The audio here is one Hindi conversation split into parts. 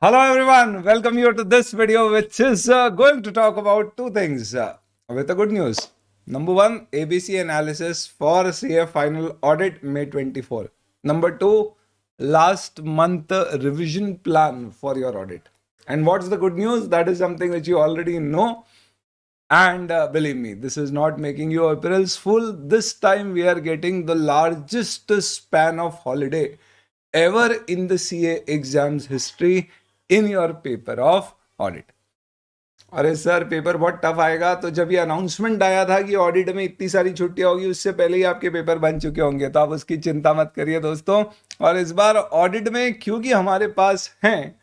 Hello everyone, welcome you to this video which is going to talk about two things with the good news. Number one, ABC analysis for CA final audit May 24. Number two, last month revision plan for your audit. And what's the good news? That is something which you already know. And believe me, this is not making you April's fool. This time we are getting the largest span of holiday ever in the CA exams history in your paper of audit. अरे सर पेपर बहुत टफ आएगा, तो जब ये अनाउंसमेंट आया था कि ऑडिट में इतनी सारी छुट्टियां होगी उससे पहले ही आपके पेपर बन चुके होंगे, तो आप उसकी चिंता मत करिए दोस्तों। और इस बार ऑडिट में क्योंकि हमारे पास हैं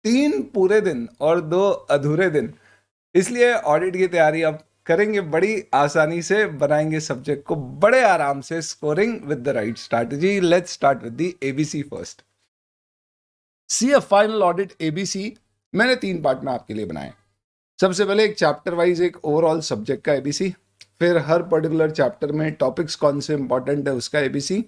3 पूरे दिन और 2 अधूरे दिन, इसलिए ऑडिट की तैयारी अब करेंगे बड़ी आसानी से, बनाएंगे सब्जेक्ट को बड़े आराम से, scoring with the right strategy. Let's start with the ABC first. C final audit ABC मैंने 3 पार्ट में आपके लिए बनाए। सबसे पहले एक चैप्टर वाइज एक ओवरऑल सब्जेक्ट का एबीसी, फिर हर पर्टिकुलर चैप्टर में टॉपिक्स कौन से इंपॉर्टेंट है उसका एबीसी,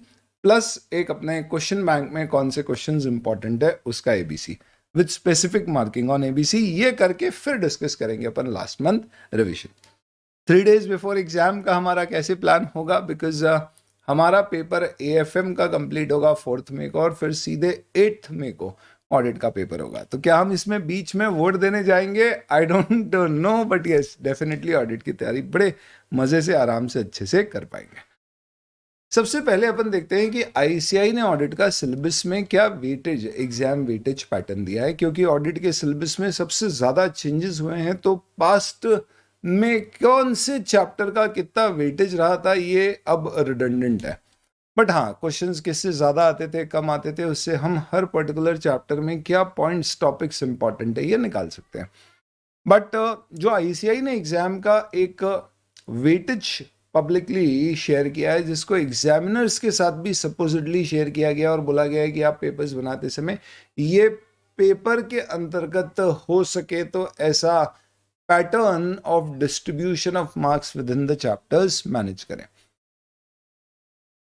प्लस एक अपने क्वेश्चन बैंक में कौन से क्वेश्चंस इंपॉर्टेंट है उसका ABC with specific marking on ABC. ये करके फिर डिस्कस करेंगे अपन last month revision. 3 days before exam का हमारा कैसे प्लान होगा, बिकॉज हमारा पेपर एएफएम का कंप्लीट होगा 4 मई को और फिर सीधे 8 मई को ऑडिट का पेपर होगा। तो क्या हम इसमें बीच में वोट देने जाएंगे? I don't know, but yes definitely audit की तैयारी बड़े मजे से आराम से अच्छे से कर पाएंगे। सबसे पहले अपन देखते हैं कि आईसीआई ने ऑडिट का सिलेबस में क्या वेटेज, एग्जाम वेटेज पैटर्न दिया है, क्योंकि ऑडिट के सिलेबस में सबसे ज्यादा चेंजेस हुए हैं। तो पास्ट में कौन से चैप्टर का कितना वेटेज रहा था ये अब रिडंडेंट है, बट हाँ क्वेश्चंस किससे ज़्यादा आते थे कम आते थे उससे हम हर पर्टिकुलर चैप्टर में क्या पॉइंट्स टॉपिक्स इंपॉर्टेंट है ये निकाल सकते हैं। बट जो आईसीआई ने एग्जाम का एक वेटेज पब्लिकली शेयर किया है, जिसको एग्जामिनर्स के साथ भी सपोजिटली शेयर किया गया और बोला गया है कि आप पेपर्स बनाते समय ये पेपर के अंतर्गत हो सके तो ऐसा pattern of distribution of marks with in the chapters manage करें।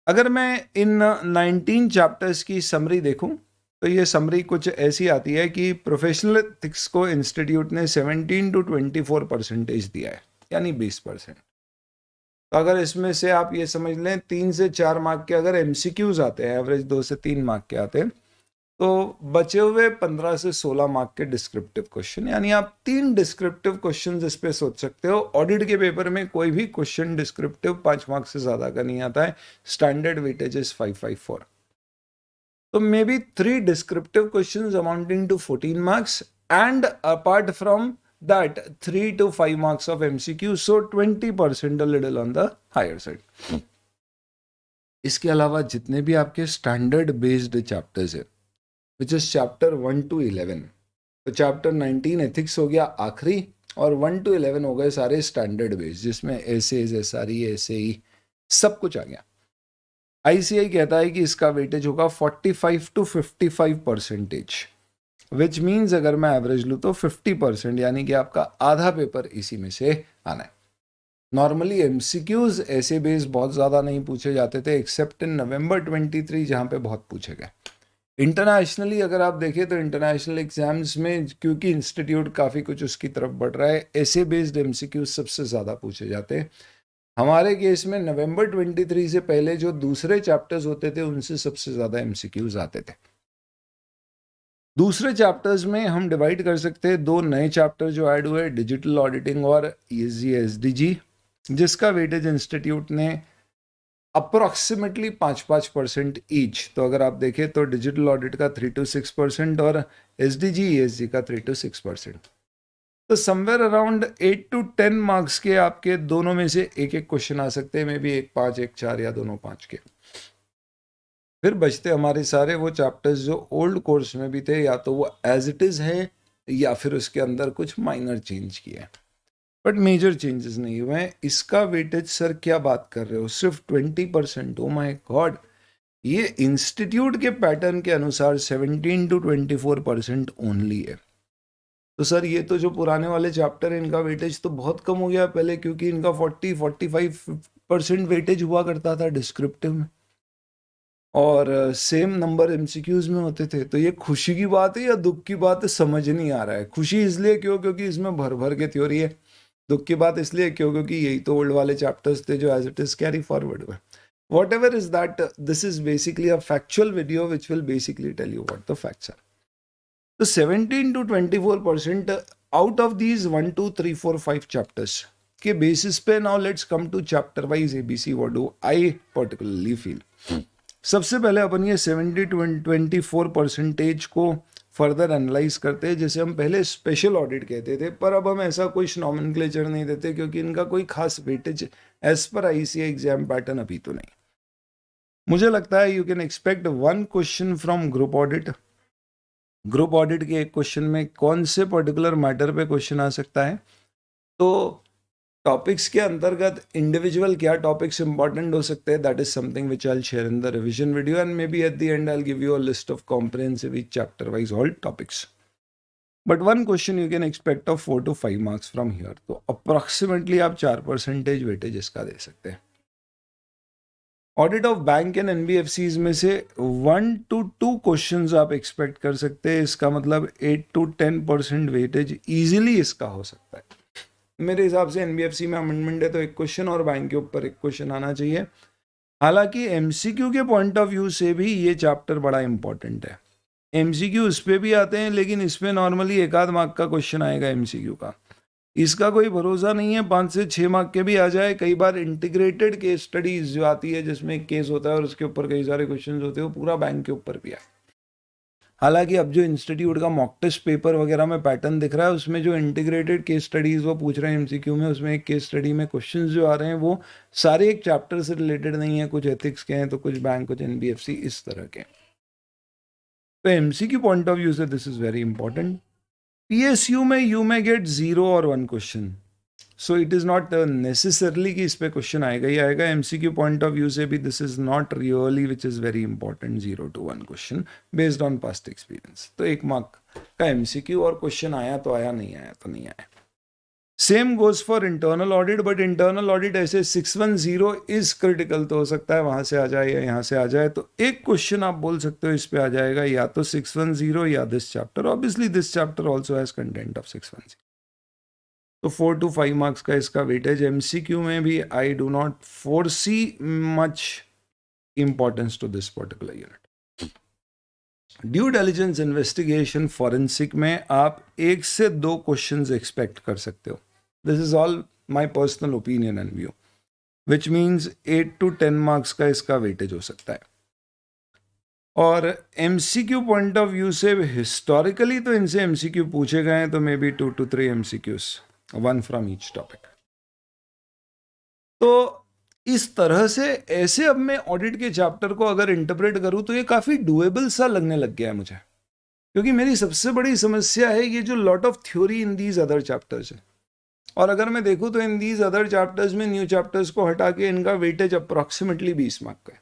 अगर मैं इन 19 चैप्टर्स की समरी देखूं तो ये समरी कुछ ऐसी आती है कि प्रोफेशनल एथिक्स को इंस्टीट्यूट ने 17 to 24% दिया है, यानी 20%। तो अगर इसमें से आप ये समझ लें 3 से 4 मार्क के अगर एमसीक्यूज आते हैं, एवरेज 2 से 3 मार्क के आते हैं, तो बचे हुए 15 से 16 मार्क के डिस्क्रिप्टिव क्वेश्चन, यानी आप 3 डिस्क्रिप्टिव क्वेश्चन इस पे सोच सकते हो। ऑडिट के पेपर में कोई भी क्वेश्चन डिस्क्रिप्टिव 5 मार्क्स से ज्यादा का नहीं आता है। स्टैंडर्ड वेटेज इज 554, तो may be 3 descriptive questions amounting to 14 marks and apart from that 3 to 5 marks of MCQ, so 20% a little on the higher side। इसके अलावा जितने भी आपके स्टैंडर्ड बेस्ड चैप्टर्स है विच इज चैप्टर 1 to 11, तो चैप्टर 19 एथिक्स हो गया आखिरी और 1 to 11 हो गए सारे स्टैंडर्ड बेस्ड, जिसमें एसेज, एसआरई, एसएई सब कुछ आ गया। आईसीआई कहता है कि इसका वेटेज होगा 45 to 55%, विच मीन्स अगर मैं एवरेज लूँ तो 50%, यानी कि आपका आधा पेपर इसी में से आना है। नॉर्मली एमसीक्यूज ऐसे बेस बहुत ज़्यादा नहीं पूछे जाते थे एक्सेप्ट इन नवंबर 23 जहाँ पे बहुत पूछे गए। इंटरनेशनली अगर आप देखें तो इंटरनेशनल एग्जाम्स में क्योंकि इंस्टीट्यूट काफ़ी कुछ उसकी तरफ बढ़ रहा है, ऐसे बेस्ड एमसीक्यूज सबसे ज़्यादा पूछे जाते हैं। हमारे केस में नवंबर 23 से पहले जो दूसरे चैप्टर्स होते थे उनसे सबसे ज़्यादा एमसीक्यूज आते थे। दूसरे चैप्टर्स में हम डिवाइड कर सकते हैं 2 नए चैप्टर जो ऐड हुए, डिजिटल ऑडिटिंग और ईएसजी एसडीजी, जिसका वेटेज इंस्टीट्यूट ने अप्रोक्सीमेटली 5% ईच। तो अगर आप देखें तो डिजिटल ऑडिट का 3 to 6% और एसडीजी ईएसजी का 3 to 6%, तो समवेयर अराउंड 8 to 10 मार्क्स के आपके दोनों में से एक एक क्वेश्चन आ सकते हैं, मे बी एक 5 एक 4 या दोनों 5 के। फिर बचते हमारे सारे वो चैप्टर्स जो ओल्ड कोर्स में भी थे, या तो वो एज इट इज है या फिर उसके अंदर कुछ माइनर चेंज किए हैं, बट मेजर चेंजेस नहीं हुए हैं। इसका वेटेज सर क्या बात कर रहे हो, सिर्फ 20%? ओ माय गॉड, ये इंस्टीट्यूट के पैटर्न के अनुसार 17 to 24% ओनली है। तो सर ये तो जो पुराने वाले चैप्टर है इनका वेटेज तो बहुत कम हो गया पहले, क्योंकि इनका 40-45% वेटेज हुआ करता था डिस्क्रिप्टिव में, और सेम नंबर एमसीक्यूज में होते थे। तो ये खुशी की बात है या दुख की बात है समझ नहीं आ रहा है। खुशी इसलिए क्यों, क्योंकि इसमें भर भर के थ्योरी है। दुख की बात इसलिए क्यों, क्योंकि यही तो ओल्ड वाले चैप्टर्स थे जो as it is carry forward हुए। Whatever is that, this is basically a factual video which will basically tell you what the facts are. So 17 to 24% out of these 1, 2, 3, 4, 5 chapters के basis पे now let's come to chapter wise ABC. What do I particularly feel? सबसे पहले अपन ये 70-24% को फर्दर एनालाइज करते हैं, जैसे हम पहले स्पेशल ऑडिट कहते थे, पर अब हम ऐसा कोई नॉमेनक्लेचर नहीं देते क्योंकि इनका कोई खास weightage as per ICAI exam pattern अभी तो नहीं। मुझे लगता है you can expect 1 question from group audit. Group audit के एक क्वेश्चन में कौन से पर्टिकुलर मैटर पे क्वेश्चन आ सकता है, तो टॉपिक्स के अंतर्गत इंडिविजुअल क्या टॉपिक्स इंपॉर्टेंट हो सकते हैं, that is something which I will share in the revision video, and may be at the and I will give you a list of comprehensive each chapter wise all topics. But 1 question you can expect of 4 to 5 marks from here, तो अप्रोक्सीमेटली आप 4% वेटेज इसका दे सकते हैं। Audit of bank and NBFCs में से 1 to 2 क्वेश्चंस आप एक्सपेक्ट कर सकते हैं। इसका मतलब 8 to 10% वेटेज इजीली इसका हो सकता है। मेरे हिसाब से एनबीएफसी में अमेंडमेंट है तो 1 क्वेश्चन और बैंक के ऊपर 1 क्वेश्चन आना चाहिए। हालांकि एमसीक्यू के पॉइंट ऑफ व्यू से भी ये चैप्टर बड़ा इंपॉर्टेंट है। एमसीक्यू इस पे भी आते हैं, लेकिन इसमें नॉर्मली 1 आध मार्क का क्वेश्चन आएगा एमसीक्यू का। इसका कोई भरोसा नहीं है, 5 से 6 मार्क के भी आ जाए। कई बार इंटीग्रेटेड केस स्टडीज जो आती है जिसमें एक केस होता है और उसके ऊपर कई सारे क्वेश्चंस होते हैं, वो पूरा बैंक के ऊपर भी है। हालांकि अब जो इंस्टीट्यूट का मॉक टेस्ट पेपर वगैरह में पैटर्न दिख रहा है, उसमें जो इंटीग्रेटेड केस स्टडीज वो पूछ रहे हैं एमसीक्यू में, उसमें एक केस स्टडी में क्वेश्चंस जो आ रहे हैं वो सारे एक चैप्टर से रिलेटेड नहीं है। कुछ एथिक्स के हैं तो कुछ बैंक, कुछ एनबीएफसी, इस तरह के। तो एमसीक्यू पॉइंट ऑफ व्यू से this is very important. PSU में यू में गेट 0 और 1 question, so it is not necessarily कि इस पे क्वेश्चन आएगा ही आएगा। एमसीक्यू पॉइंट ऑफ व्यू से भी this is not really which is very important, 0 to 1 question based on past experience. तो 1 मार्क का एमसीक्यू और क्वेश्चन आया तो आया, नहीं आया तो नहीं आया। Same goes for internal audit, but internal audit ऐसे 610 इज क्रिटिकल, तो हो सकता है वहां से आ जाए या यहाँ से आ जाए। तो 1 क्वेश्चन आप बोल सकते हो इस पे आ जाएगा, या तो 610 या this chapter. Obviously this chapter also has content of 610। तो 4 to 5 मार्क्स का इसका वेटेज। एमसीक्यू में भी I do not foresee much importance to this particular unit. Due diligence investigation forensic में आप 1 से 2 क्वेश्चंस एक्सपेक्ट कर सकते हो। This is all my personal opinion and view, which means 8 to 10 marks का इसका वेटेज हो सकता है। और एमसीक्यू पॉइंट ऑफ व्यू से हिस्टोरिकली तो इनसे एमसीक्यू पूछे गए हैं, तो may B 2 to 3 MCQs, 1 from each topic. तो इस तरह से ऐसे अब मैं ऑडिट के चैप्टर को अगर इंटरप्रेट करूं तो ये काफी डुएबल सा लगने लग गया है मुझे, क्योंकि मेरी सबसे बड़ी समस्या है ये जो lot of theory in these other chapters है। और अगर मैं देखूं तो इन दीज अदर चैप्टर्स में न्यू चैप्टर्स को हटा के इनका वेटेज अप्रॉक्सीमेटली 20 मार्क का है।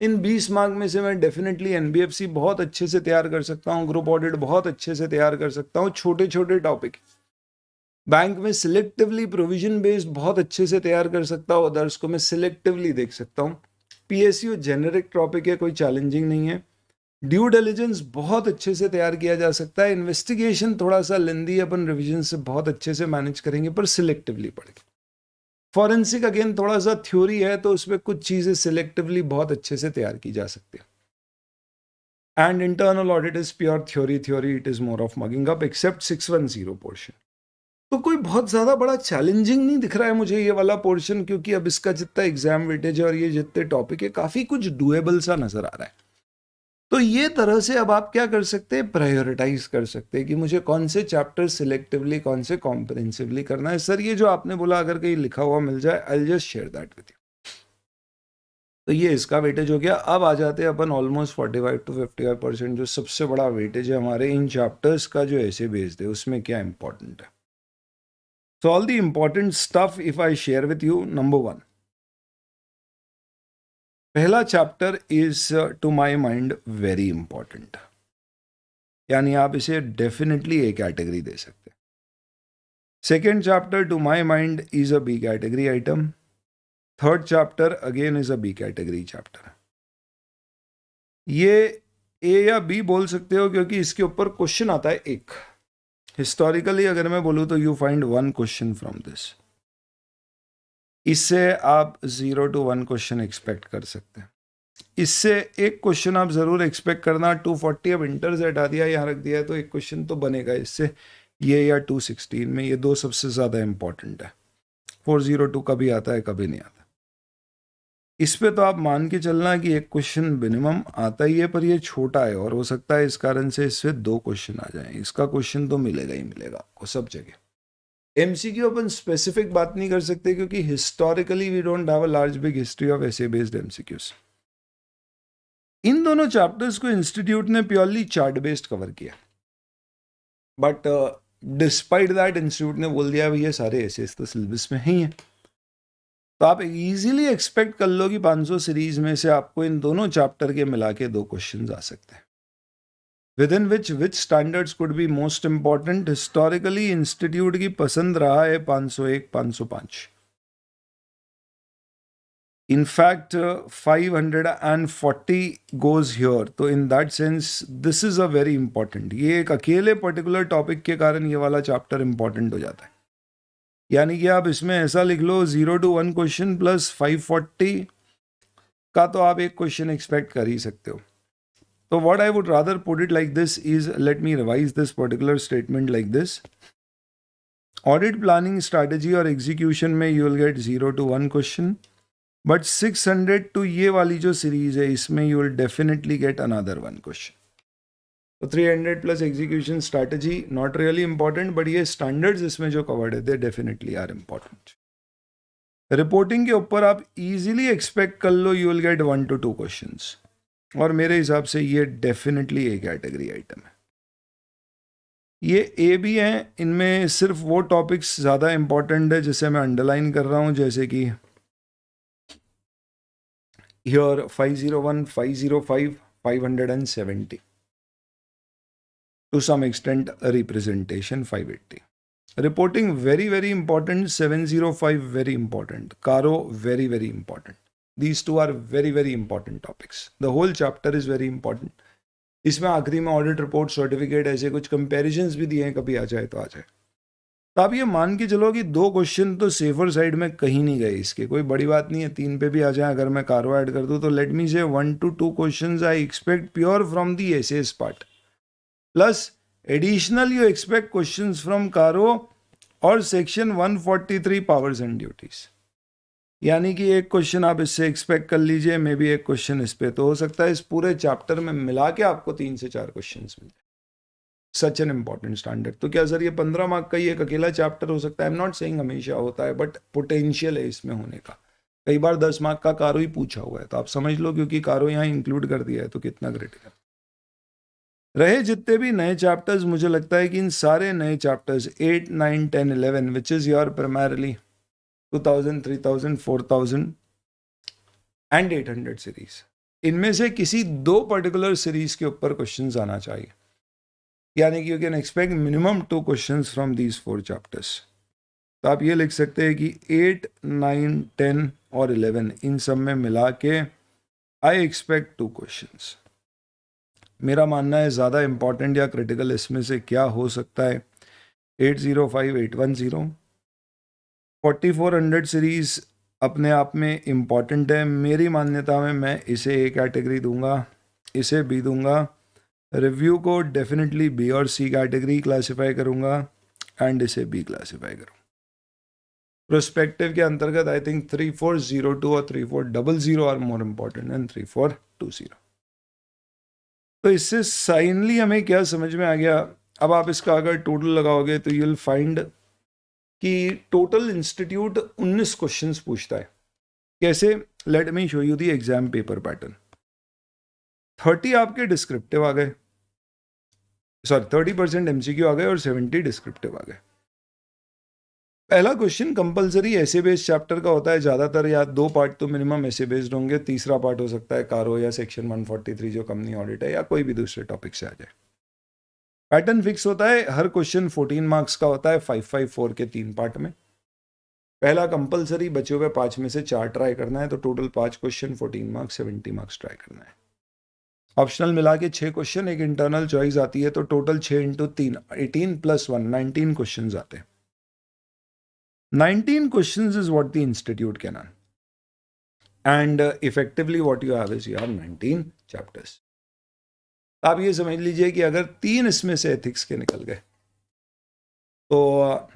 इन 20 मार्क में से मैं डेफिनेटली एनबीएफसी बहुत अच्छे से तैयार कर सकता हूँ, ग्रुप ऑडिट बहुत अच्छे से तैयार कर सकता हूँ, छोटे छोटे टॉपिक। बैंक में सिलेक्टिवली प्रोविजन बेस्ड बहुत अच्छे से तैयार कर सकता हूँ, अदर्स को मैं सिलेक्टिवली देख सकता हूँ। पीएसयू जेनेरिक टॉपिक है, कोई चैलेंजिंग नहीं है। ड्यू डिलिजेंस बहुत अच्छे से तैयार किया जा सकता है। इन्वेस्टिगेशन थोड़ा सा लेंदी, अपन रिवीजन से बहुत अच्छे से मैनेज करेंगे, पर सिलेक्टिवली पढ़ेंगे। फॉरेंसिक अगेन थोड़ा सा थ्योरी है, तो उसमें कुछ चीजें सिलेक्टिवली बहुत अच्छे से तैयार की जा सकती है। And internal audit is pure theory, it is more of mugging up, except 610 portion. तो कोई बहुत ज़्यादा बड़ा चैलेंजिंग नहीं दिख रहा है मुझे ये वाला पोर्शन, क्योंकि अब इसका जितना एग्जाम वेटेज है और ये जितने टॉपिक है, काफ़ी कुछ डुएबल सा नज़र आ रहा है। तो ये तरह से अब आप क्या कर सकते हैं, प्रायोरिटाइज कर सकते हैं कि मुझे कौन से चैप्टर सिलेक्टिवली, कौन से कॉम्प्रिहेंसिवली करना है। सर ये जो आपने बोला अगर कहीं लिखा हुआ मिल जाए, I will just share that with you. तो ये इसका वेटेज हो गया। अब आ जाते हैं अपन ऑलमोस्ट 45 to 55%, जो सबसे बड़ा वेटेज है हमारे इन चैप्टर्स का, जो ऐसे बेस्ड है उसमें क्या इंपॉर्टेंट है। So all the important stuff if I share with you, number 1, पहला chapter is to my mind very important, यानी आप इसे डेफिनेटली ए कैटेगरी दे सकते हैं। Second chapter to my mind is a B category item. Third chapter again is a B category chapter. ये ए या बी बोल सकते हो क्योंकि इसके ऊपर क्वेश्चन आता है एक. हिस्टोरिकली अगर मैं बोलूँ तो you find 1 question from this. इससे आप 0 to 1 क्वेश्चन एक्सपेक्ट कर सकते हैं. इससे एक क्वेश्चन आप जरूर एक्सपेक्ट करना. 240 अब इंटर से हटा दिया, यहाँ रख दिया है, तो एक क्वेश्चन तो बनेगा इससे, ये या 216 में. ये दो सबसे ज़्यादा इंपॉर्टेंट है. 402 कभी आता है कभी नहीं आता. इस पे तो आप मान के चलना कि एक क्वेश्चन मिनिमम आता ही है, पर ये छोटा है और हो सकता है इस कारण से इससे 2 क्वेश्चन आ जाएं. इसका क्वेश्चन तो मिलेगा ही मिलेगा आपको सब जगह. एमसीक्यू अपन स्पेसिफिक बात नहीं कर सकते क्योंकि historically we don't have a large big history of ऐसे बेस्ड एमसीक्यूज. इन दोनों चैप्टर्स को इंस्टीट्यूट ने प्योरली चार्ट बेस्ड कवर किया, बट डिस्पाइट दैट इंस्टीट्यूट ने बोल दिया भैया सारे ऐसे तो सिलेबस में ही है. तो आप इजीली एक्सपेक्ट कर लो कि 500 सीरीज में से आपको इन दोनों चैप्टर के मिला के 2 क्वेश्चन आ सकते हैं. With in which standards could be most important. Historically institute की पसंद रहा है 501, 505. In fact, 540 goes here. तो in that sense, this is a very important. ये एक अकेले पर्टिकुलर टॉपिक के कारण ये वाला चैप्टर इंपॉर्टेंट हो जाता है. यानी कि आप इसमें ऐसा लिख लो 0 to 1 क्वेश्चन प्लस 540 का तो आप एक क्वेश्चन एक्सपेक्ट कर ही सकते हो. तो what I would rather put it like this is, let me revise this particular statement like this. Audit planning strategy और execution में you will get 0 to 1 question. But 600 to ये वाली जो सीरीज है इसमें you will definitely get another 1 question. तो 300 plus execution strategy not really important, but ये स्टैंडर्ड्स इसमें जो कवर्ड है they definitely are important. Reporting के ऊपर आप इजीली एक्सपेक्ट कर लो you will get 1 to 2 questions, और मेरे हिसाब से ये डेफिनेटली ए कैटेगरी आइटम है. ये ए भी हैं, इनमें सिर्फ वो टॉपिक्स ज़्यादा इंपॉर्टेंट है जिसे मैं अंडरलाइन कर रहा हूँ, जैसे कि here 501, 505, 570. To some extent, a representation 580. Reporting very, very important. 705 very important. Caro very, very important. These two are very, very important topics. The whole chapter is very important. इसमें आखिरी में ऑडिट रिपोर्ट, सर्टिफिकेट, ऐसे कुछ कंपैरिजन्स भी दिए हैं, कभी आ जाए तो आ जाए. तो आप ये मान के चलो कि 2 क्वेश्चन तो सेफर साइड में कहीं नहीं गए. इसके कोई बड़ी बात नहीं है, 3 पे भी आ जाए. अगर मैं कारो ऐड कर दूँ तो लेट मी से 1 to 2 questions I expect pure from the SS part, plus additional you expect questions from कारो और सेक्शन 143 पावर्स एंड ड्यूटीज. यानी कि एक क्वेश्चन आप इससे एक्सपेक्ट कर लीजिए, मे बी एक क्वेश्चन इस पे. तो हो सकता है इस पूरे चैप्टर में मिला के आपको 3 से 4 क्वेश्चन मिल जाए. Such an important standard. तो क्या सर ये 15 मार्क का ही एक अकेला चैप्टर हो सकता है? आई एम नॉट सेइंग हमेशा होता है, बट पोटेंशियल है इसमें होने का. कई बार 10 मार्क का कारो ही पूछा हुआ है, तो आप समझ लो क्योंकि कारो यहाँ इंक्लूड कर दिया है तो कितना क्रिटिकल रहे. जितने भी नए चैप्टर्स, मुझे लगता है कि इन सारे नए chapters 8, 9, 10, 11 which is your primarily 2000, 3000, 4000 and 800 series, इनमें से किसी 2 पर्टिकुलर सीरीज के ऊपर क्वेश्चंस आना चाहिए. यानी कि you can expect minimum 2 questions from these 4 chapters. तो आप ये लिख सकते हैं कि 8, 9, 10 और 11 इन सब में मिला के आई एक्सपेक्ट 2 क्वेश्चंस. मेरा मानना है ज़्यादा इंपॉर्टेंट या क्रिटिकल इसमें से क्या हो सकता है? 805, 810, 4400 सीरीज अपने आप में इम्पॉर्टेंट है. मेरी मान्यता में मैं इसे ए कैटेगरी दूंगा, इसे बी दूंगा, रिव्यू को डेफिनेटली बी और सी कैटेगरी क्लासिफाई करूंगा एंड इसे बी क्लासिफाई करूंगा. प्रोस्पेक्टिव के अंतर्गत आई थिंक 3402 और 3400 आर मोर इम्पॉर्टेंट देन 3420. तो इससे साइनली हमें क्या समझ में आ गया? अब आप इसका अगर टोटल लगाओगे तो यू विल फाइंड कि टोटल इंस्टीट्यूट 19 क्वेश्चंस पूछता है. कैसे? Let me show you the exam paper pattern. 30 आपके डिस्क्रिप्टिव आ गए, सॉरी 30% एमसीक्यू आ गए और 70 डिस्क्रिप्टिव आ गए. पहला क्वेश्चन कंपलसरी ऐसे बेस्ड चैप्टर का होता है ज़्यादातर, या 2 पार्ट तो मिनिमम ऐसे बेस्ड होंगे. तीसरा पार्ट हो सकता है कारो या सेक्शन 143 जो कंपनी ऑडिट है, या कोई भी दूसरे टॉपिक से आ जाए. पैटर्न फिक्स होता है. हर क्वेश्चन 14 मार्क्स का होता है 554 के 3 पार्ट में. पहला कंपलसरी, बचे हुए 5 में से 4 ट्राई करना है, तो total 5 question 14 marks 70 marks try करना है. ऑप्शनल मिला के 6 क्वेश्चन, एक इंटरनल चॉइस आती है, तो टोटल 6 इंटू 3 18 प्लस 1 19 क्वेश्चन आते हैं. 19 questions is what the institute can earn. And effectively what you have is you have 19 chapters. आप ये समझ लीजिए कि अगर 3 इसमें से एथिक्स के निकल गए तो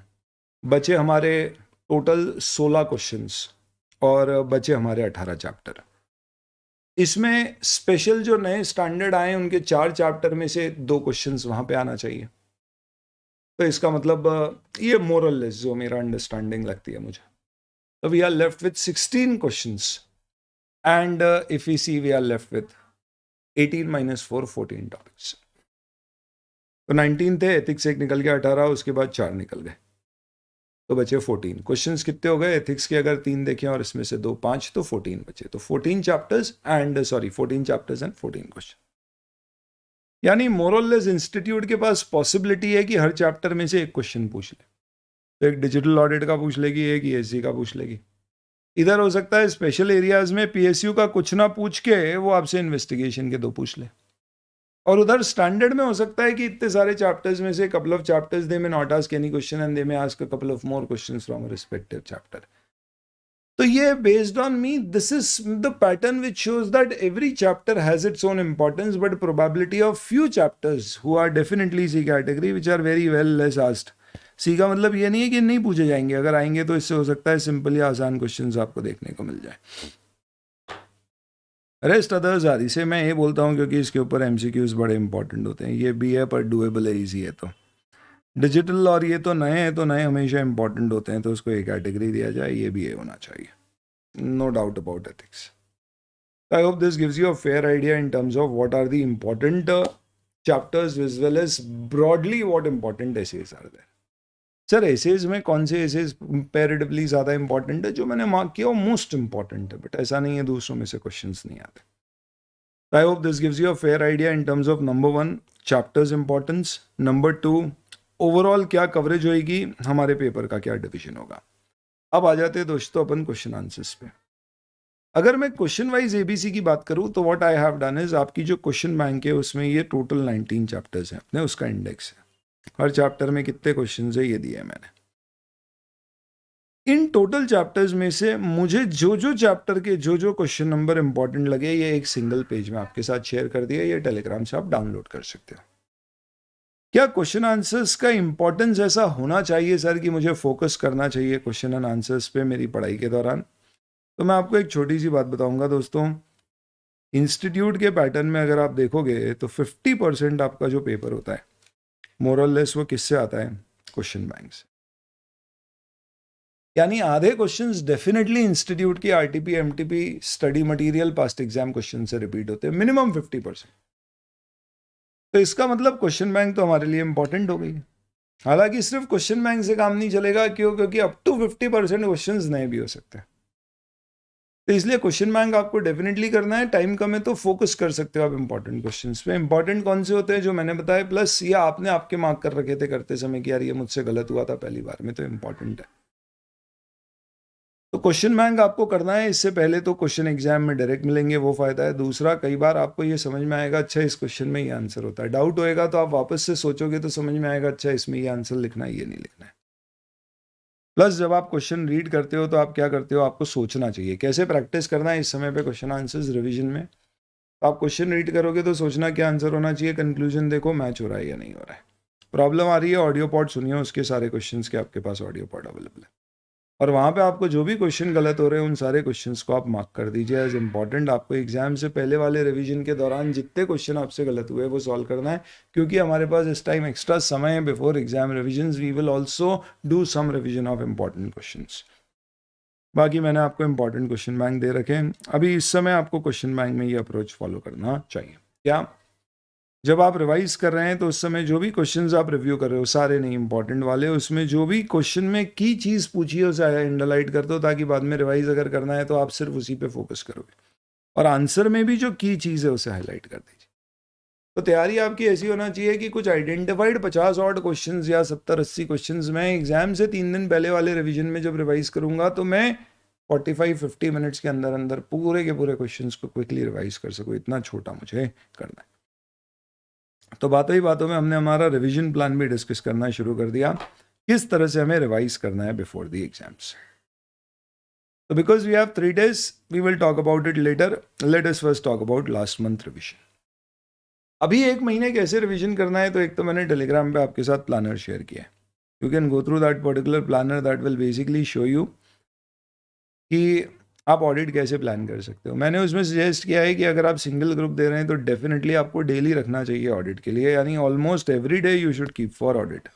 बचे हमारे टोटल 16 क्वेश्चंस और बचे हमारे 18 चैप्टर. इसमें स्पेशल जो नए स्टैंडर्ड आए उनके 4 चैप्टर में से 2 क्वेश्चंस वहां पे आना चाहिए. तो इसका मतलब ये मोरलेस जो मेरा अंडरस्टैंडिंग लगती है मुझे. तो we are left with 16 questions and if we see we are left with 18 minus 4 14 topics. तो 19 थे, एथिक्स एक निकल गया 18, उसके बाद 4 निकल गए तो बचे 14. क्वेश्चंस कितने हो गए एथिक्स के अगर 3 देखें और इसमें से 2 5 तो 14 बचे. तो 14 chapters and 14 chapters and 14 question. यानी मोरलेस इंस्टीट्यूट के पास पॉसिबिलिटी है कि हर चैप्टर में से एक क्वेश्चन पूछ ले. तो एक डिजिटल ऑडिट का पूछ लेगी, एक ईएसजी का पूछ लेगी. इधर हो सकता है स्पेशल एरियाज में पीएसयू का कुछ ना पूछ के वो आपसे इन्वेस्टिगेशन के 2 पूछ ले. और उधर स्टैंडर्ड में हो सकता है कि इतने सारे चैप्टर्स में से couple of chapters they may not ask any question and they may ask a couple of more questions from a respective chapter. तो ये based on me this is the pattern which shows that every chapter has its own importance but probability of few chapters who are definitely C category which are very well less asked. C का मतलब ये नहीं है कि नहीं पूछे जाएंगे, अगर आएंगे तो इससे हो सकता है सिंपल या आसान क्वेश्चंस आपको देखने को मिल जाए. रेस्ट अदर्स आर इसे मैं ये बोलता हूँ क्योंकि इसके ऊपर एमसीक्यूज बड़े इंपॉर्टेंट होते हैं. ये भी है पर डुएबल है, ईजी है. तो डिजिटल और ये तो नए हैं, तो नए हमेशा इंपॉर्टेंट होते हैं, तो उसको एक कैटेगरी दिया जाए. ये भी ये होना चाहिए, no doubt about ethics. I hope this gives you a fair idea in terms of what are the important chapters as well as broadly what important essays are there. Sir essays में कौन से एसेज कंपैरेटिवली ज़्यादा इंपॉर्टेंट है? जो मैंने मार्क किया वो मोस्ट इंपॉर्टेंट है, बट ऐसा नहीं है दूसरों में से क्वेश्चंस नहीं आते. आई hope this gives you a fair idea in terms of number 1 chapters importance, number 2 overall क्या कवरेज होएगी, हमारे पेपर का क्या डिविजन होगा. अब आ जाते हैं दोस्तों अपन क्वेश्चन आंसर्स पे. अगर मैं क्वेश्चन वाइज एबीसी की बात करूं तो what I have done is आपकी जो क्वेश्चन बैंक है उसमें ये टोटल 19 चैप्टर्स हैं अपने, उसका इंडेक्स है. हर चैप्टर में कितने क्वेश्चंस है ये दिया है मैंने. इन टोटल चैप्टर्स में से मुझे जो जो चैप्टर के जो जो क्वेश्चन नंबर इंपॉर्टेंट लगे ये एक सिंगल पेज में आपके साथ शेयर कर दिया. ये टेलीग्राम से आप डाउनलोड कर सकते हो. क्या क्वेश्चन आंसर्स का इंपॉर्टेंस ऐसा होना चाहिए सर कि मुझे फोकस करना चाहिए क्वेश्चन एंड आंसर्स पे मेरी पढ़ाई के दौरान? तो मैं आपको एक छोटी सी बात बताऊंगा दोस्तों. इंस्टीट्यूट के पैटर्न में अगर आप देखोगे तो 50% आपका जो पेपर होता है मोरलेस वो किससे आता है? क्वेश्चन बैंक से. यानी आधे क्वेश्चंस डेफिनेटली इंस्टीट्यूट की RTP MTP study material past exam question से रिपीट होते हैं, मिनिमम 50%. तो इसका मतलब क्वेश्चन बैंक तो हमारे लिए इंपॉर्टेंट हो गई है. हालांकि सिर्फ क्वेश्चन बैंक से काम नहीं चलेगा, क्यों? क्योंकि अप टू 50% क्वेश्चंस नए भी हो सकते हैं. तो इसलिए क्वेश्चन बैंक आपको डेफिनेटली करना है. टाइम कम है तो फोकस कर सकते हो आप इंपॉर्टेंट क्वेश्चंस पे. इंपॉर्टेंट कौन से होते हैं? जो मैंने बताया, प्लस ये आपने आपके मार्क कर रखे थे करते समय कि यार ये मुझसे गलत हुआ था पहली बार में, तो इंपॉर्टेंट है. तो क्वेश्चन बैंक आपको करना है. इससे पहले तो क्वेश्चन एग्जाम में डायरेक्ट मिलेंगे, वो फायदा है. दूसरा, कई बार आपको ये समझ में आएगा अच्छा इस क्वेश्चन में ये आंसर होता है. डाउट होएगा तो आप वापस से सोचोगे तो समझ में आएगा अच्छा इसमें ये आंसर लिखना है, ये नहीं लिखना है. प्लस जब आप क्वेश्चन रीड करते हो तो आप क्या करते हो? आपको सोचना चाहिए. कैसे प्रैक्टिस करना है इस समय पे क्वेश्चन आंसर्स रिवीजन में? तो आप क्वेश्चन रीड करोगे तो सोचना क्या आंसर होना चाहिए, कंक्लूजन देखो मैच हो रहा है या नहीं हो रहा है. प्रॉब्लम आ रही है, ऑडियो पॉड सुनिए, उसके सारे क्वेश्चंस के आपके पास ऑडियो पॉड अवेलेबल है. और वहाँ पे आपको जो भी क्वेश्चन गलत हो रहे हैं उन सारे क्वेश्चंस को आप मार्क कर दीजिए एज इंपॉर्टेंट. आपको एग्जाम से पहले वाले रिवीजन के दौरान जितने क्वेश्चन आपसे गलत हुए वो सॉल्व करना है, क्योंकि हमारे पास इस टाइम एक्स्ट्रा समय है before exam revision. We will also do some revision of important question. बाकी मैंने आपको इंपॉर्टेंट क्वेश्चन बैंक दे रखे हैं. अभी इस समय आपको क्वेश्चन बैंक में ये अप्रोच फॉलो करना चाहिए. क्या जब आप रिवाइज कर रहे हैं तो उस समय जो भी क्वेश्चंस आप रिव्यू कर रहे हो, सारे नहीं इंपॉर्टेंट वाले, उसमें जो भी क्वेश्चन में की चीज़ पूछी है उसे अंडरलाइन कर दो, ताकि बाद में रिवाइज अगर करना है तो आप सिर्फ उसी पे फोकस करोगे. और आंसर में भी जो की चीज़ है उसे हाईलाइट कर दीजिए. तो तैयारी आपकी ऐसी होना चाहिए कि कुछ आइडेंटिफाइड 50 ऑड क्वेश्चंस या 70-80 क्वेश्चंस मैं एग्जाम से 3 दिन पहले वाले रिवीजन में जब रिवाइज करूंगा तो मैं 45-50 मिनट्स के अंदर अंदर पूरे के पूरे क्वेश्चंस को क्विकली रिवाइज कर सको, इतना छोटा मुझे करना है। तो बातों ही बातों में हमने हमारा रिवीजन प्लान भी डिस्कस करना शुरू कर दिया, किस तरह से हमें रिवाइज करना है before the exams. So because we have 3 days, we will talk about it later. Let us first talk about last month revision. अभी एक महीने कैसे रिवीजन करना है, तो एक तो मैंने टेलीग्राम पे आपके साथ प्लानर शेयर किया है. You can go through that particular planner, that will basically show you कि आप ऑडिट कैसे प्लान कर सकते हो. मैंने उसमें सजेस्ट किया है कि अगर आप सिंगल ग्रुप दे रहे हैं तो डेफिनेटली आपको डेली रखना चाहिए ऑडिट के लिए, यानी almost every day you should keep for audit.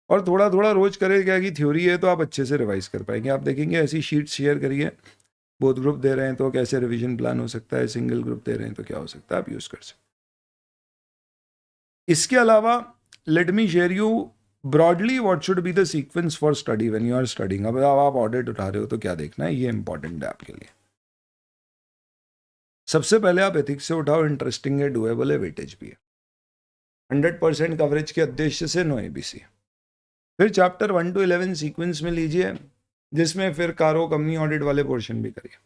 और थोड़ा थोड़ा रोज करें, क्या कि थ्योरी है तो आप अच्छे से रिवाइज कर पाएंगे. आप देखेंगे ऐसी शीट शेयर करिए, बोथ ग्रुप दे रहे हैं तो कैसे रिवीजन प्लान हो सकता है, सिंगल ग्रुप दे रहे हैं तो क्या हो सकता है, आप यूज कर सकते. इसके अलावा let me share you broadly what should be the sequence for study when you are studying. अब आप ऑडिट उठा रहे हो तो क्या देखना है, ये इंपॉर्टेंट है आपके लिए. सबसे पहले आप एथिक्स से उठाओ, इंटरेस्टिंग है, डुएबल है, वेटेज भी है. 100% कवरेज के उद्देश्य से नो एबीसी. फिर चैप्टर 1 to 11 सीक्वेंस में लीजिए, जिसमें फिर कारो कंपनी ऑडिट वाले पोर्शन भी करिए.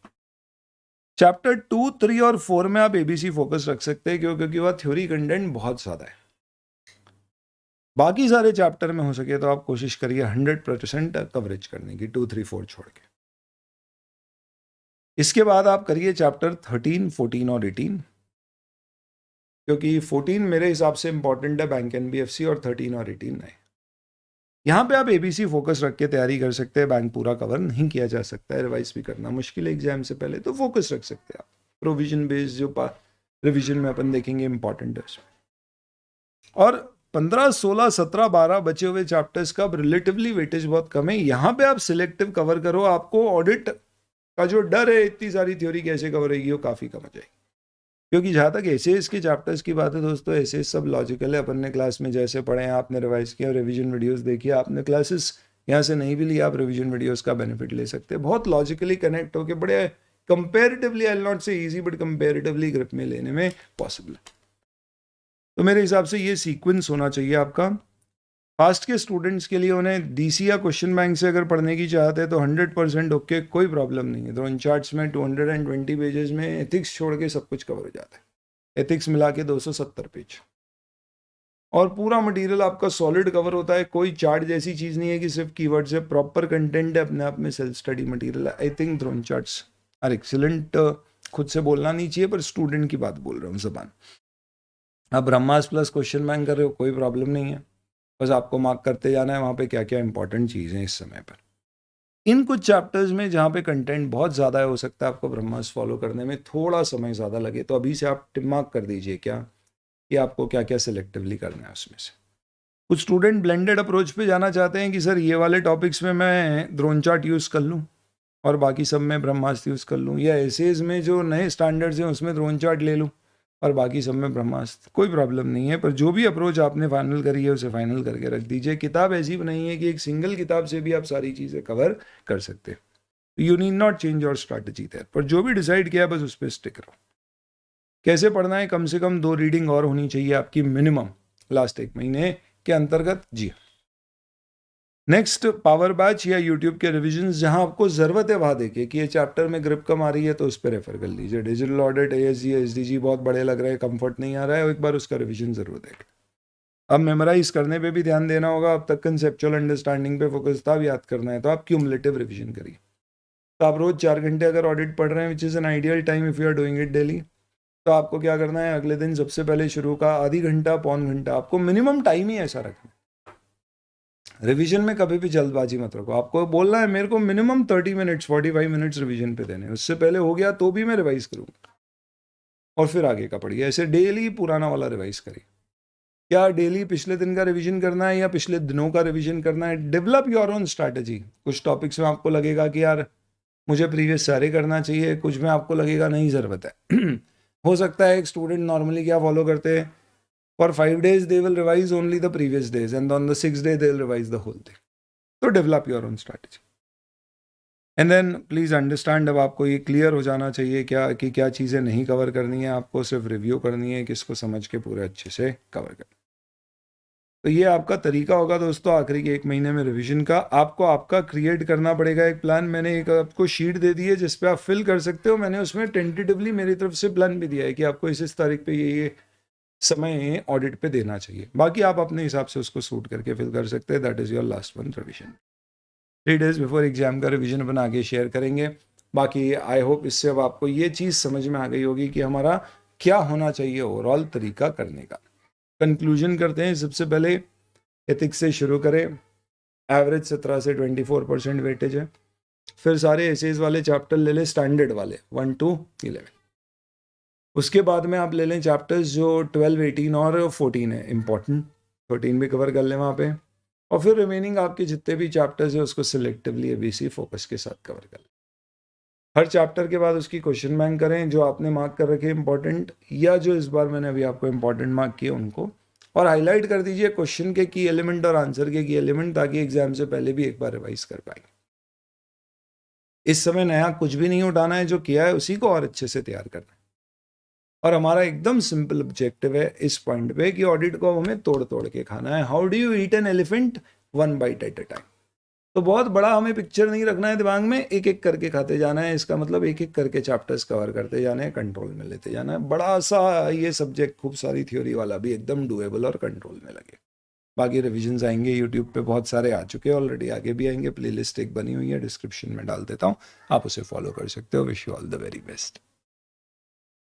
चैप्टर 2, 3 और 4 में आप एबीसी फोकस रख सकते हैं, क्योंकि वह थ्योरी कंटेंट बहुत ज्यादा है. बाकी सारे चैप्टर में हो सके तो आप कोशिश करिए 100% कवरेज करने की, 2, 3, 4 छोड़ के. इसके बाद आप करिए चैप्टर 13, 14 और 18, क्योंकि 14 मेरे हिसाब से इंपॉर्टेंट है, बैंक एनबीएफसी, और 13 और 18 नहीं. यहाँ पे आप एबीसी फोकस रख के तैयारी कर सकते हैं. बैंक पूरा कवर नहीं किया जा सकता है, रिवाइज भी करना मुश्किल है एग्जाम से पहले, तो फोकस रख सकते हैं आप. प्रोविजन बेस्ड जो रिवीजन में अपन देखेंगे इंपॉर्टेंट है उसमें. और 15, 16, 17, 12 बचे हुए चैप्टर्स का रिलेटिवली वेटेज बहुत कम है. यहाँ पे आप सिलेक्टिव कवर करो. आपको ऑडिट का जो डर है, इतनी सारी थ्योरी कैसे कवर होगी, वो काफी कम हो जाएगी. क्योंकि जहाँ तक एसेस के चैप्टर्स की बात है दोस्तों, एसेस सब लॉजिकल है. अपन ने क्लास में जैसे पढ़े हैं, आपने रिवाइज किया, रिवीजन वीडियोस देखिए. आपने क्लासेस यहाँ से नहीं भी लिया, आप रिवीजन वीडियोस का बेनिफिट ले सकते हैं. बहुत लॉजिकली कनेक्ट होकर बड़े कंपेरेटिवली, आई विल नॉट से इजी, बट कंपेरेटिवली ग्रिप में लेने में पॉसिबल है. तो मेरे हिसाब से ये सीक्वेंस होना चाहिए आपका. फास्ट के स्टूडेंट्स के लिए उन्हें डीसी या क्वेश्चन बैंक से अगर पढ़ने की चाहत है तो 100% ओके, कोई प्रॉब्लम नहीं है. ड्रोन चार्ट्स में 220 पेजेस में एथिक्स छोड़ के सब कुछ कवर हो जाता है. एथिक्स मिला के 270 पेज, और पूरा मटेरियल आपका सॉलिड कवर होता है. कोई चार्ट जैसी चीज नहीं है कि सिर्फ कीवर्ड्स है, प्रॉपर कंटेंट है, अपने आप में सेल्फ स्टडी मटेरियल है. I think drawn charts are excellent. खुद से बोलना नहीं चाहिए, पर स्टूडेंट की बात बोल रहा हूँ जबान. आप ब्रह्मास प्लस क्वेश्चन बैंक कर रहे हो, कोई प्रॉब्लम नहीं है. बस आपको मार्क करते जाना है वहाँ पे क्या क्या इंपॉर्टेंट चीज़ें हैं इस समय पर. इन कुछ चैप्टर्स में जहाँ पे कंटेंट बहुत ज़्यादा है, हो सकता है आपको ब्रह्मास फॉलो करने में थोड़ा समय ज़्यादा लगे, तो अभी से आप मार्क कर दीजिए क्या कि आपको क्या क्या सिलेक्टिवली करना है उसमें से. कुछ स्टूडेंट ब्लेंडेड अप्रोच पे जाना चाहते हैं कि सर ये वाले टॉपिक्स में मैं ड्रोन चार्ट यूज़ कर लूँ और बाकी सब में ब्रह्मास्त्र यूज़ कर लूँ, या एसेज में जो नए स्टैंडर्ड्स हैं उसमें ड्रोन चार्ट ले लूँ और बाकी सब में ब्रह्मास्त्र. कोई प्रॉब्लम नहीं है, पर जो भी अप्रोच आपने फाइनल करी है उसे फाइनल करके रख दीजिए. किताब ऐसी बनाई है कि एक सिंगल किताब से भी आप सारी चीज़ें कवर कर सकते हैं. You need not change your strategy there, पर जो भी डिसाइड किया बस उस पर स्टिक रहो. कैसे पढ़ना है, कम से कम 2 रीडिंग और होनी चाहिए आपकी मिनिमम लास्ट 1 महीने के अंतर्गत. जी, नेक्स्ट पावर बैच या यूट्यूब के रिविजन, जहां आपको जरूरत है वहां देखिए कि ये चैप्टर में ग्रिप कम आ रही है तो उस पर रेफर कर लीजिए. डिजिटल ऑडिट, एएसजी, एसडीजी बहुत बड़े लग रहे हैं, कंफर्ट नहीं आ रहा है, एक बार उसका रिविजन जरूर देखें. अब मेमोराइज करने पे भी ध्यान देना होगा. अब तक कंसेप्चुअल अंडरस्टैंडिंग पे फोकस था, अब याद करना है, तो आप क्यूमुलेटिव रिविजन करिए. तो आप रोज 4 घंटे अगर ऑडिट पढ़ रहे हैं, which is an ideal time if you are doing it daily, तो आपको क्या करना है, अगले दिन सबसे पहले शुरू का आधी घंटा, पौन घंटा, आपको मिनिमम टाइम ही ऐसा रखना. रिवीजन में कभी भी जल्दबाजी मत रखो. आपको बोलना है मेरे को मिनिमम 30 मिनट्स, 45 मिनट्स रिवीजन पे देने, उससे पहले हो गया तो भी मैं रिवाइज करूँगा और फिर आगे का पढ़िए. ऐसे डेली पुराना वाला रिवाइज करिए. क्या डेली पिछले दिन का रिवीजन करना है या पिछले दिनों का रिवीजन करना है? Develop your own strategy. कुछ टॉपिक्स में आपको लगेगा कि यार मुझे प्रीवियस सारे करना चाहिए, कुछ में आपको लगेगा नहीं ज़रूरत है. हो सकता है एक स्टूडेंट नॉर्मली क्या फॉलो करते हैं, for 5 days they will revise only the previous days and on the 6th day they will revise the whole thing. So develop your own strategy. And then please understand, अब आपको ये क्लियर हो जाना चाहिए क्या चीज़ें नहीं कवर करनी है, आपको सिर्फ रिव्यू करनी है, किसको समझ के पूरे अच्छे से कवर करना है. तो ये आपका तरीका होगा दोस्तों आखिरी के 1 महीने में रिवीजन का। आपको आपका क्रिएट करना पड़ेगा एक प्लान। मैंने एक आपको शीट दे दी है जिस पे आप फिल कर सकते हो। मैंने उसमें टेंटेटिवली मेरी तरफ से प्लान भी दिया है कि आपको इस तारीख पे ये समय ऑडिट पे देना चाहिए। बाकी आप अपने हिसाब से उसको सूट करके फिल कर सकते हैं। That is your last one revision. 3 days before exam का रिविजन अपन आगे शेयर करेंगे। बाकी आई होप इससे अब आपको ये चीज़ समझ में आ गई होगी कि हमारा क्या होना चाहिए ओवरऑल तरीका करने का। कंक्लूजन करते हैं। सबसे पहले एथिक्स से शुरू करें। एवरेज 17 से 24% वेटेज है। फिर सारे एसेज वाले चैप्टर ले लें, स्टैंडर्ड वाले 1 to 11। उसके बाद में आप ले लें चैप्टर्स जो 12, 18 और 14 है इंपॉर्टेंट। 13 भी कवर कर लें वहाँ पे। और फिर रिमेनिंग आपके जितने भी चैप्टर्स है उसको सिलेक्टिवली एबीसी फोकस के साथ कवर कर लें। हर चैप्टर के बाद उसकी क्वेश्चन बैंक करें जो आपने मार्क कर रखे इंपॉर्टेंट, या जो इस बार मैंने अभी आपको इंपॉर्टेंट मार्क किए उनको, और हाईलाइट कर दीजिए क्वेश्चन के की एलिमेंट और आंसर के की एलिमेंट, ताकि एग्जाम से पहले भी एक बार रिवाइज कर पाएंगे। इस समय नया कुछ भी नहीं उठाना है, जो किया है उसी को और अच्छे से तैयार करना है। और हमारा एकदम सिंपल ऑब्जेक्टिव है इस पॉइंट पे कि ऑडिट को हमें तोड़ तोड़ के खाना है। How do you eat an elephant? 1 bite at a time. तो बहुत बड़ा हमें पिक्चर नहीं रखना है दिमाग में, एक एक करके खाते जाना है। इसका मतलब एक एक करके चैप्टर्स कवर करते जाना है, कंट्रोल में लेते जाना है। बड़ा सा ये सब्जेक्ट खूब सारी थ्योरी वाला भी एकदम डुएबल और कंट्रोल में लगे। बाकी रिविजन्स आएंगे यूट्यूब पे, बहुत सारे आ चुके हैं ऑलरेडी, आगे भी आएंगे। प्लेलिस्ट एक बनी हुई है, डिस्क्रिप्शन में डाल देता हूँ, आप उसे फॉलो कर सकते हो। Wish you all the very best.